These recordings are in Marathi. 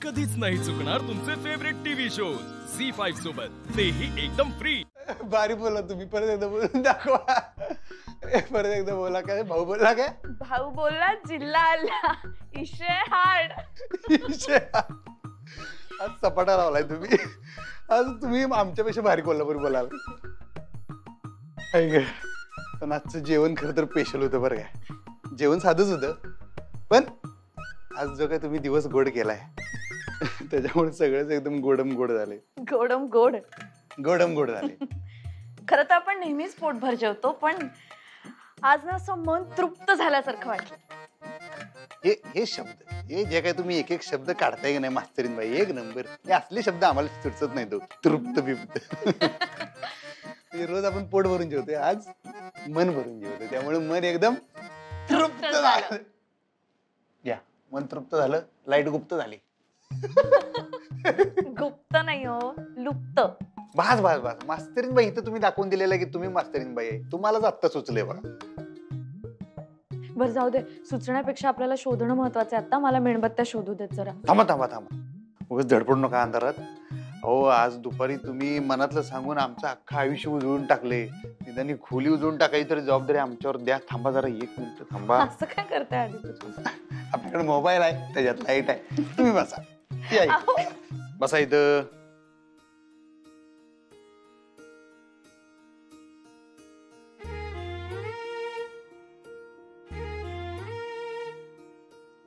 कधीच नाही चुकणार तुमचे फेवरेट टीव्ही शोज झी5 सोबत, तेही एकदम फ्री। भारी बोला तुम्ही, परत एकदा बोलून दाखवा। परत एकदा बोला। काय भाऊ बोलला? काय भाऊ बोलला जिल्हा आला इशे हाड। आज सपाटा लावलाय तुम्ही। आज तुम्ही आमच्यापेक्षा भारी कोल्हापुरी बोलाल। पण आजचं जेवण खरं तर स्पेशल होतं बरं काय। जेवण साधंच होतं, पण आज जो काय तुम्ही दिवस गोड केलाय त्याच्यामुळे सगळेच एकदम गोडम गोड झाले। गोडम गोड गोडम गोड झाले। खरं तर आपण नेहमीच पोटभर जेवतो, पण आज ना असं मन तृप्त झाल्यासारखं वाटलं। हे शब्द, हे जे काय तुम्ही एक एक शब्द काढताय की नाही मास्तरीन बाई, एक नंबर। हे असले शब्द आम्हाला सुचत नाही तो तृप्त बिप्त। रोज आपण पोट भरून जेवतोय, आज मन भरून जेवतोय, त्यामुळे मन एकदम तृप्त झालं। या मन तृप्त झालं, लाईट गुप्त झाली। गुप्त नाही हो, लुप्त। बस बस बस मास्तरीन बाई, इथं तुम्ही दाखवून दिलेलं की तुम्ही मास्तरीन बाई आहे। तुम्हालाच आत्ता सुचलंय बघा। बरं जाऊ दे, सुचण्यापेक्षा आपल्याला शोधणं महत्वाचं आहे। आता मला मेणबत्त्या शोधू देत जरा। थांबा थांबा थांबा, उगाच धडपडू नका अंधारात। अहो आज दुपारी तुम्ही मनातलं सांगून आमचं अख्खं आयुष्य उजळून टाकले। निदानी खोली उजळून टाकायची तरी जबाबदारी आमच्यावर द्या। थांबा जरा, एक मिनिट थांबा। असं काय करताय आधी? आपल्याकडे मोबाईल आहे, त्याच्यात लाईट आहे। तुम्ही बसा, बसा इथं।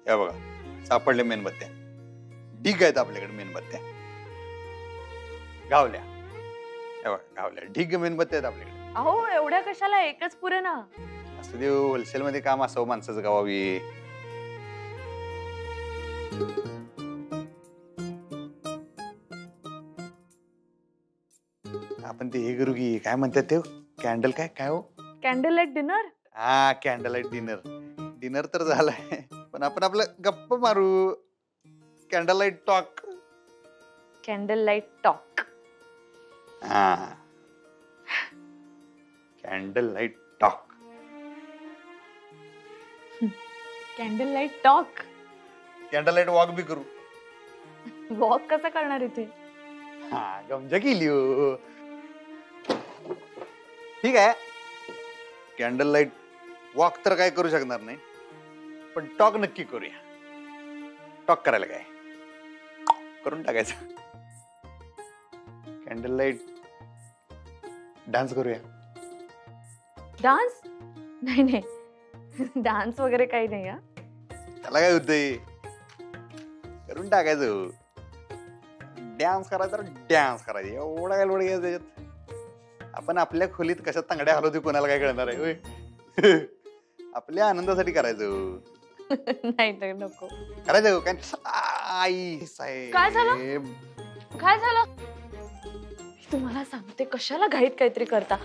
या बघा, सापडले मेणबत्त्या। ढीग आहेत आपल्याकडे मेणबत्त्या, गावल्या। या बघा गावल्या, ढीग मेणबत्त्या आहेत आपल्याकडे। अहो एवढ्या कशाला, एकच पुरे ना। असं देव, होलसेल मध्ये काम असावं माणसाचं गावावी। आपण ते हे करू की, काय म्हणतात ते, कॅन्डल काय काय हो, कॅन्डल लाईट डिनर। हा कॅन्डल लाईट डिनर। डिनर तर झालाय, पण आपण आपलं गप्प मारू, candle light talk. Candle light talk. हा candle light talk. Candle light talk. Candle light walk बी करू। वॉक कसं करणार इथे? हा गमजा केली हो। ठीक आहे, कॅन्डल लाईट वॉक तर काय करू शकणार नाही, पण टॉक नक्की करूया। टॉक करायला काय, करून टाकायचं। कॅन्डल लाईट डान्स करूया। डान्स? नाही नाही, डान्स वगैरे काही नाही। हा त्याला काय होतंय, करून टाकायचं। डान्स करायचा तर डान्स करायचा, एवढा काय लोड घ्यायचा त्याच्यात। आपण आपल्या खोलीत कशा तांगड्या हलवतो कोणाला काय कळणार आहे होय? आपल्या आनंदासाठी करायचं। नाही तर नको करायचं काय। आई साहेब, काय झालं? काय झालं? तुम्हाला सांगते, कशाला घाईत काहीतरी करता।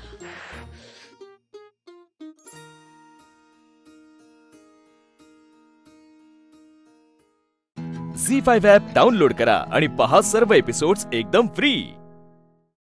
झी5 ॲप डाउनलोड करा आणि पहा सर्व एपिसोड्स एकदम फ्री।